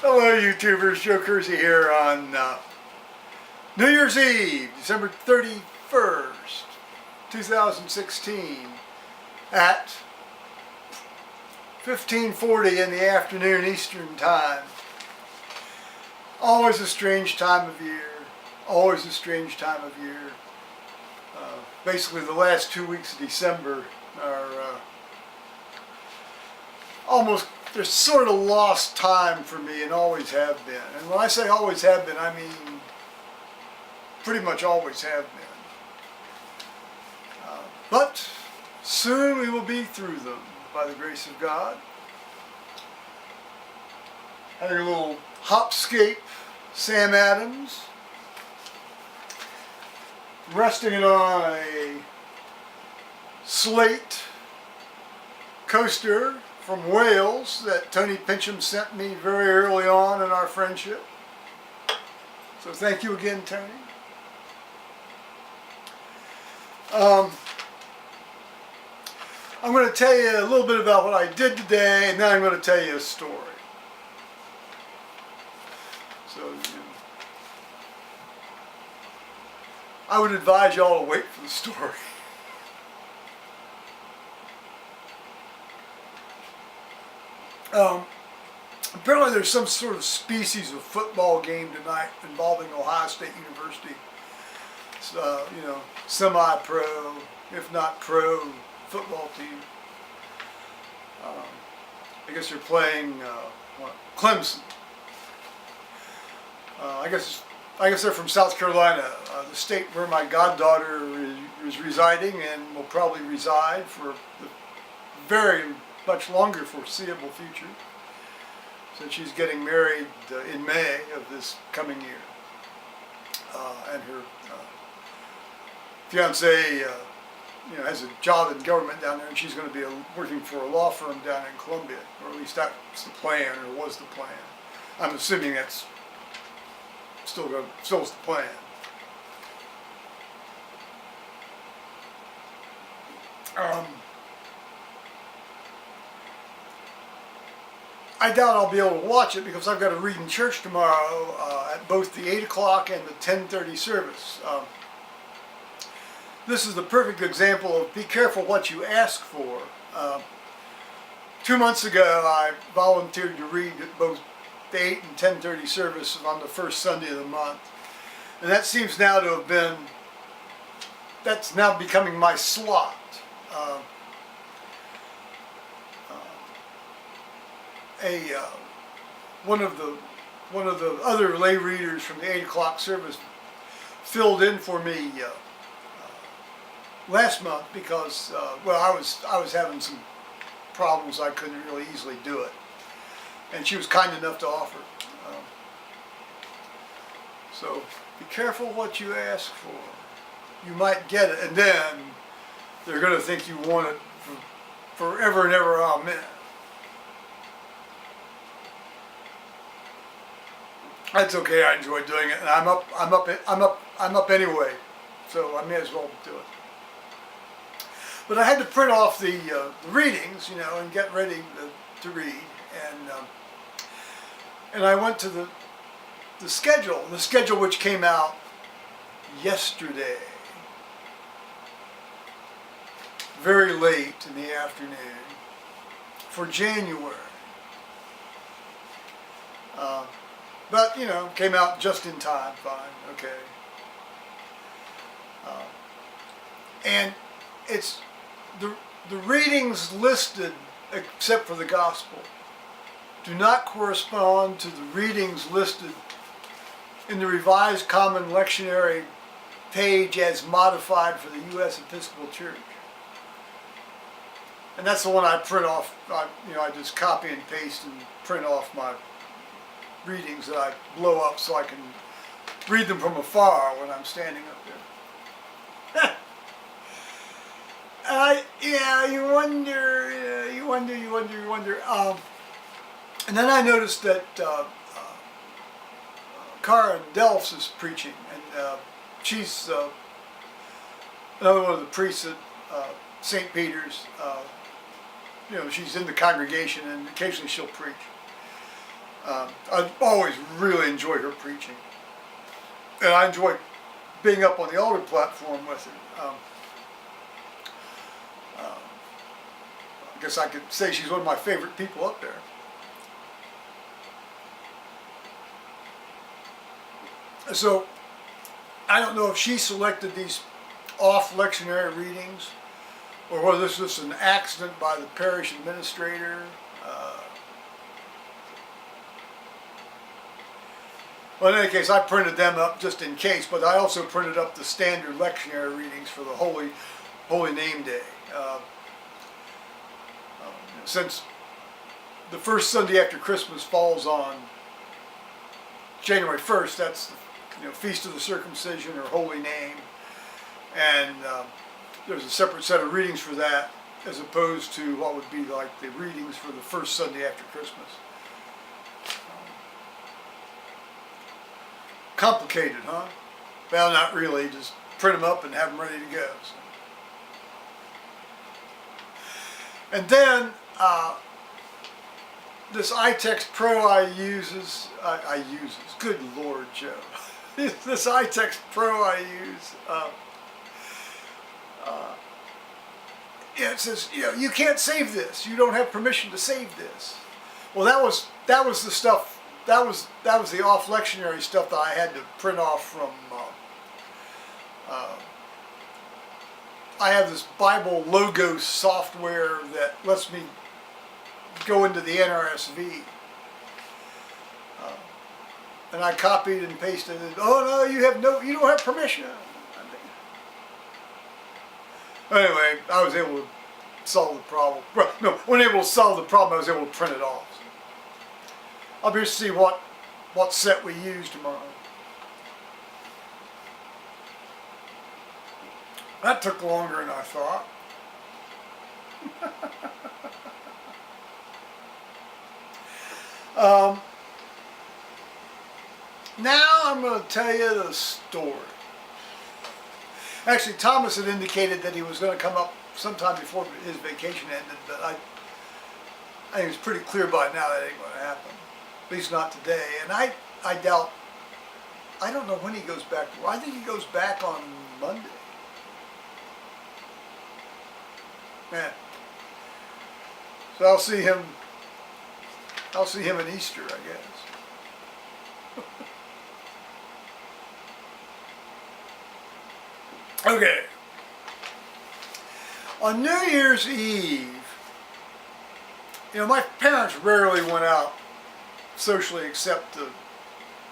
Hello YouTubers, Joe Kersey here on New Year's Eve, December 31st, 2016 at 15:40 in the afternoon Eastern Time. Always a strange time of year, always a strange time of year. Basically the last 2 weeks of December are almost, they're sort of lost time for me and always have been. And when I say always have been, I mean pretty much always have been. But soon we will be through them by the grace of God. Having a little hopscape, Sam Adams. Resting it on a slate coaster from Wales that Tony Pincham sent me very early on in our friendship. So thank you again, Tony. I'm going to tell you a little bit about what I did today, and then I'm going to tell you a story. So, I would advise you all to wait for the story. Apparently there's some sort of species of football game tonight involving Ohio State University. Semi-pro, if not pro, football team. I guess they're playing Clemson. I guess they're from South Carolina, the state where my goddaughter is residing and will probably reside for the very much longer foreseeable future, since she's getting married in May of this coming year. And her fiance has a job in government down there, and she's going to be working for a law firm down in Columbia, or at least that's the plan, or was the plan. I'm assuming that's still is the plan. I doubt I'll be able to watch it because I've got to read in church tomorrow at both the 8 o'clock and the 10:30 service. This is the perfect example of be careful what you ask for. 2 months ago I volunteered to read at both the 8 and 10:30 service on the first Sunday of the month. And that seems now to have been, that's now becoming my slot. One of the other lay readers from the 8 o'clock service filled in for me last month because I was having some problems. I couldn't really easily do it, and she was kind enough to offer. So be careful what you ask for. You might get it, and then they're going to think you want it for forever and ever. Amen. That's okay. I enjoy doing it, and I'm up anyway, so I may as well do it. But I had to print off the readings, and get ready to read, and I went to the schedule which came out yesterday, very late in the afternoon, for January. But, came out just in time, fine, okay. And it's, the readings listed, except for the gospel, do not correspond to the readings listed in the Revised Common Lectionary page as modified for the U.S. Episcopal Church. And that's the one I print off. I just copy and paste and print off my readings that I blow up so I can read them from afar when I'm standing up there. You wonder. And then I noticed that Karen Delphs is preaching, and she's another one of the priests at St. Peter's. She's in the congregation, and occasionally she'll preach. I always really enjoy her preaching, and I enjoy being up on the altar platform with her. I guess I could say she's one of my favorite people up there. So I don't know if she selected these off lectionary readings, or whether this was an accident by the parish administrator. Well, in any case, I printed them up just in case, but I also printed up the standard lectionary readings for the Holy Name Day. Since the first Sunday after Christmas falls on January 1st, that's the Feast of the Circumcision or Holy Name, and there's a separate set of readings for that, as opposed to what would be like the readings for the first Sunday after Christmas. Complicated, huh? Well, not really. Just print them up and have them ready to go. So. And then this iText Pro I uses. Good Lord, Joe. This iText Pro I use. It says, you can't save this. You don't have permission to save this. Well, that was the stuff. That was the off lectionary stuff that I had to print off from. I have this Bible Logos software that lets me go into the NRSV, and I copied and pasted it. Oh no, you don't have permission. Anyway, I was able to solve the problem. Well, no, I wasn't able to solve the problem. I was able to print it off. I'll be interested to see what set we use tomorrow. That took longer than I thought. Now I'm going to tell you the story. Actually, Thomas had indicated that he was going to come up sometime before his vacation ended, but I think it's pretty clear by now that ain't going to happen. At least not today. And I doubt, I don't know when he goes back. I think he goes back on Monday. Yeah. So I'll see him in Easter, I guess. Okay. On New Year's Eve, my parents rarely went out socially except to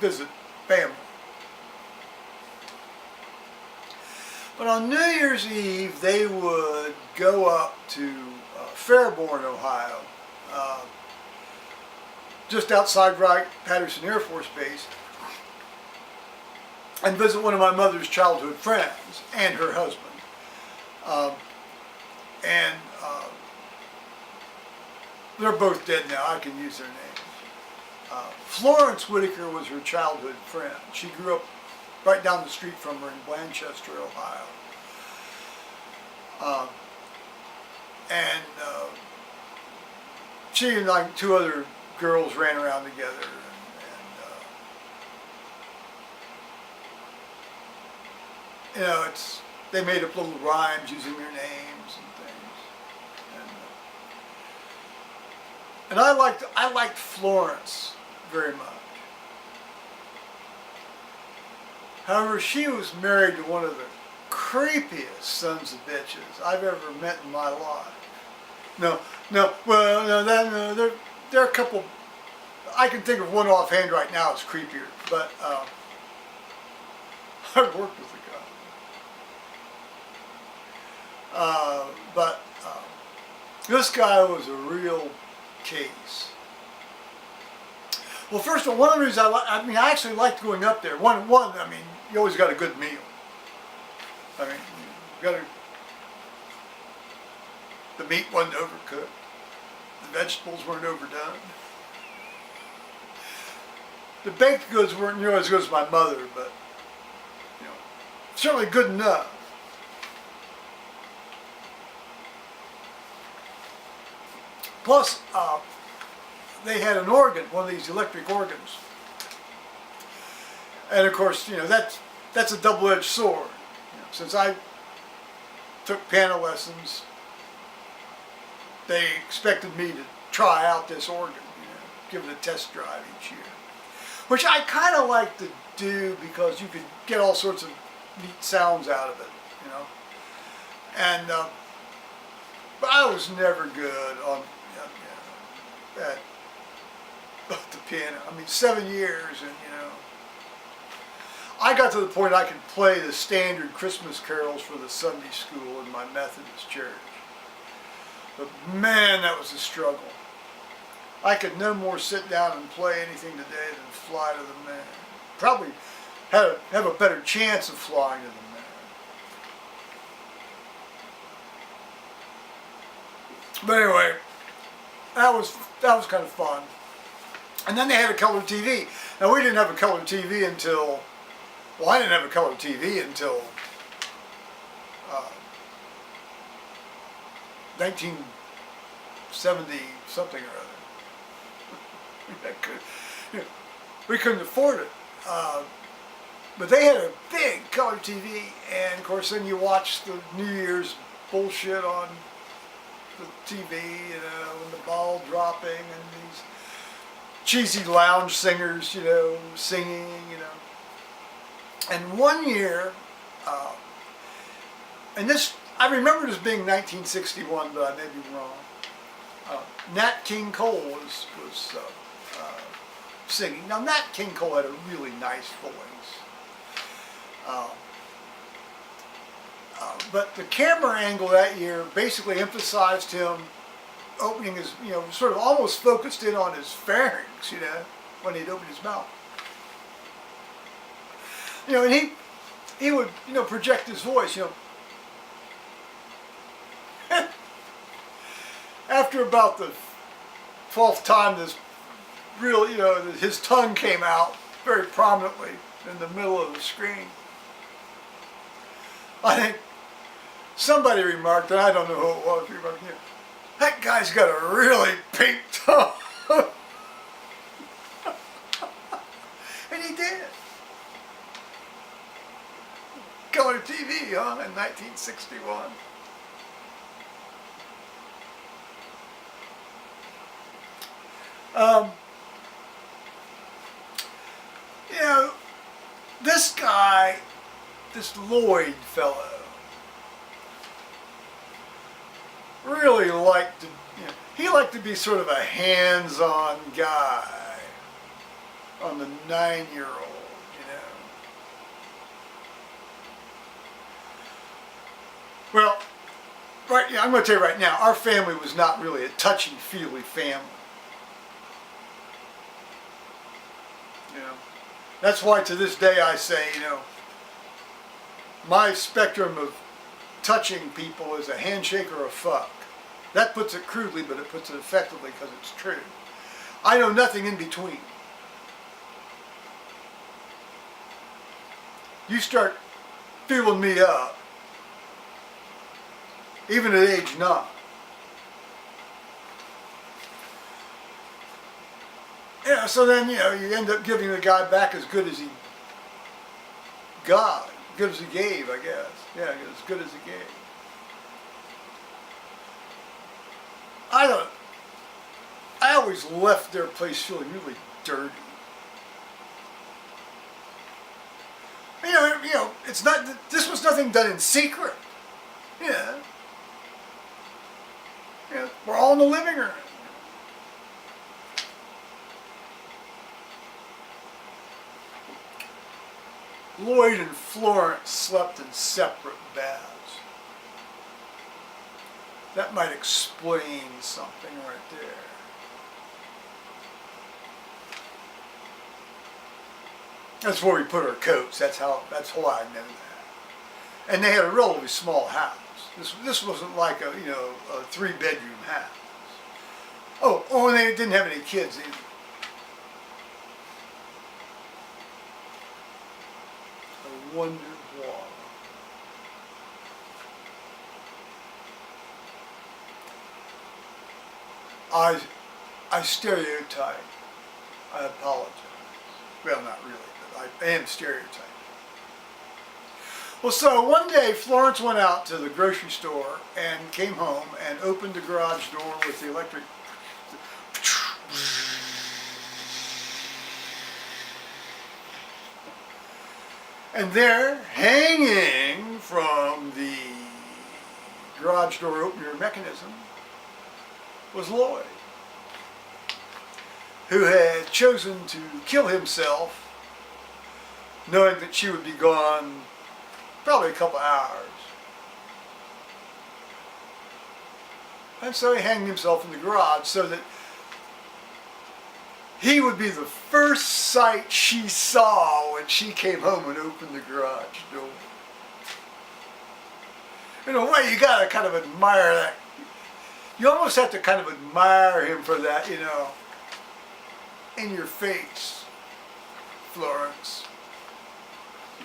visit family. But on New Year's Eve, they would go up to Fairborn, Ohio, just outside Wright-Patterson Air Force Base, and visit one of my mother's childhood friends and her husband. They're both dead now. I can use their names. Florence Whitaker was her childhood friend. She grew up right down the street from her in Blanchester, Ohio. She and like two other girls ran around together. They made up little rhymes using their names and things. And I liked Florence very much. However, she was married to one of the creepiest sons of bitches I've ever met in my life. There are a couple. I can think of one offhand right now that's creepier, but I worked with the guy. This guy was a real case. Well, first of all, one of the reasons I actually liked going up there. One, you always got a good meal. The meat wasn't overcooked. The vegetables weren't overdone. The baked goods weren't near as good as my mother, but certainly good enough. Plus, they had an organ, one of these electric organs. And of course, that's a double-edged sword. Since I took piano lessons, they expected me to try out this organ, give it a test drive each year. Which I kind of like to do because you could get all sorts of neat sounds out of it, And, but I was never good on at the piano. I mean, 7 years, and I got to the point I could play the standard Christmas carols for the Sunday school in my Methodist church. But man, that was a struggle. I could no more sit down and play anything today than fly to the moon. Probably have a better chance of flying to the moon. But anyway, that was kind of fun. And then they had a color TV. Now we didn't have a color TV until, I didn't have a color TV until 1970 something or other. We couldn't afford it. But they had a big color TV, and of course then you watch the New Year's bullshit on the TV, and the ball dropping, and these cheesy lounge singers, singing, And one year, and this, I remember it as being 1961, but I may be wrong. Nat King Cole was singing. Now, Nat King Cole had a really nice voice. But the camera angle that year basically emphasized him opening his, sort of almost focused in on his pharynx, when he'd open his mouth. And he would, project his voice, After about the 12th time, this real, his tongue came out very prominently in the middle of the screen. I think somebody remarked, and I don't know who it was, remarked, that guy's got a really pink tongue. And he did. Color TV, in 1961. This guy, this Lloyd fellow, really liked to, he liked to be sort of a hands-on guy on the 9-year-old, Well, I'm going to tell you right now, our family was not really a touchy-feely family. That's why to this day I say, my spectrum of touching people is a handshake or a fuck. That puts it crudely, but it puts it effectively because it's true. I know nothing in between. You start feeling me up, even at age 9. So then, you end up giving the guy back as good as he got, good as he gave, I guess. Yeah, as good as he gave. I always left their place feeling really dirty. It's not, this was nothing done in secret. We're all in the living room. Lloyd and Florence slept in separate beds. That might explain something right there. That's where we put our coats. That's why I know that. And they had a relatively small house. This wasn't like a 3-bedroom house. Oh, and they didn't have any kids either. I wondered why. I stereotype. I apologize. Well, not really, but I am stereotyping. Well, so one day Florence went out to the grocery store and came home and opened the garage door with the electric. And there, hanging from the garage door opener mechanism, was Lloyd, who had chosen to kill himself, knowing that she would be gone probably a couple hours. And so he hanged himself in the garage so that he would be the first sight she saw when she came home and opened the garage door. In a way, you gotta kind of admire that. You almost have to kind of admire him for that, you know. In your face, Florence.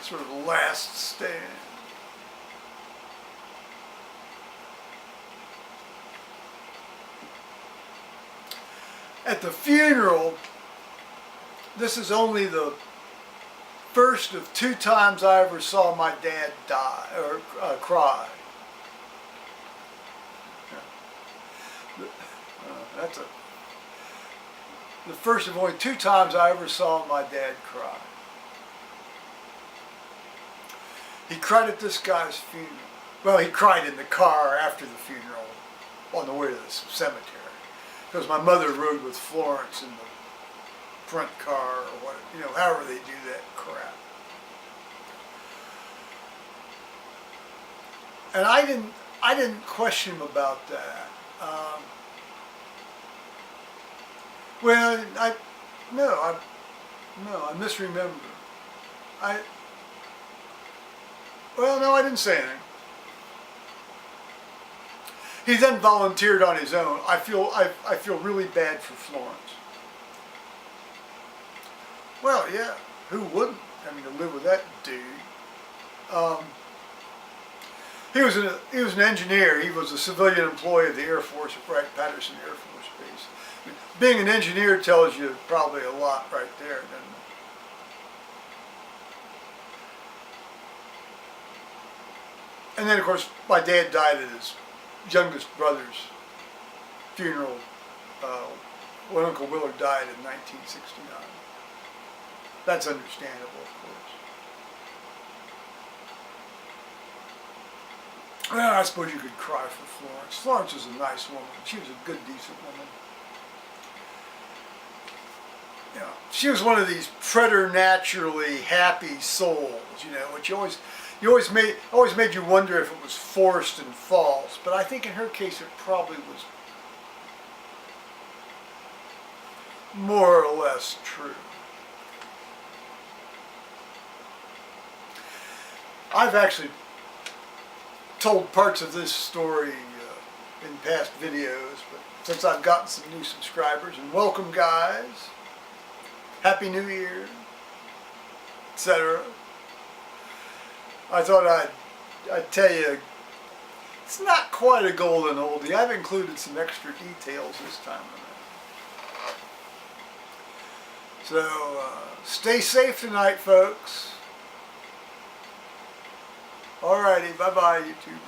Sort of last stand. At the funeral, this is only the first of 2 times I ever saw my dad die or cry. That's the first of only 2 times I ever saw my dad cry. He cried at this guy's funeral. Well, he cried in the car after the funeral on the way to the cemetery. Because my mother rode with Florence in the front car or what, you know, however they do that crap. And I didn't question him about that. Well, I misremember. Well, no, I didn't say anything. He then volunteered on his own. I feel really bad for Florence. Well, yeah, who wouldn't? I mean, to live with that dude. He was an engineer. He was a civilian employee of the Air Force at Wright-Patterson Air Force Base. I mean, being an engineer tells you probably a lot right there, doesn't it? And then, of course, my dad died at his youngest brother's funeral when Uncle Willard died in 1969. That's understandable, of course. Well, I suppose you could cry for Florence. Florence was a nice woman. She was a good, decent woman. You know, she was one of these preternaturally happy souls, you know, which always made you wonder if it was forced and false. But I think in her case it probably was more or less true. I've actually told parts of this story in past videos, but since I've gotten some new subscribers, and welcome guys, Happy New Year, etc. I thought I'd tell you, it's not quite a golden oldie. I've included some extra details this time around. So, stay safe tonight, folks. Alrighty, bye-bye, YouTube.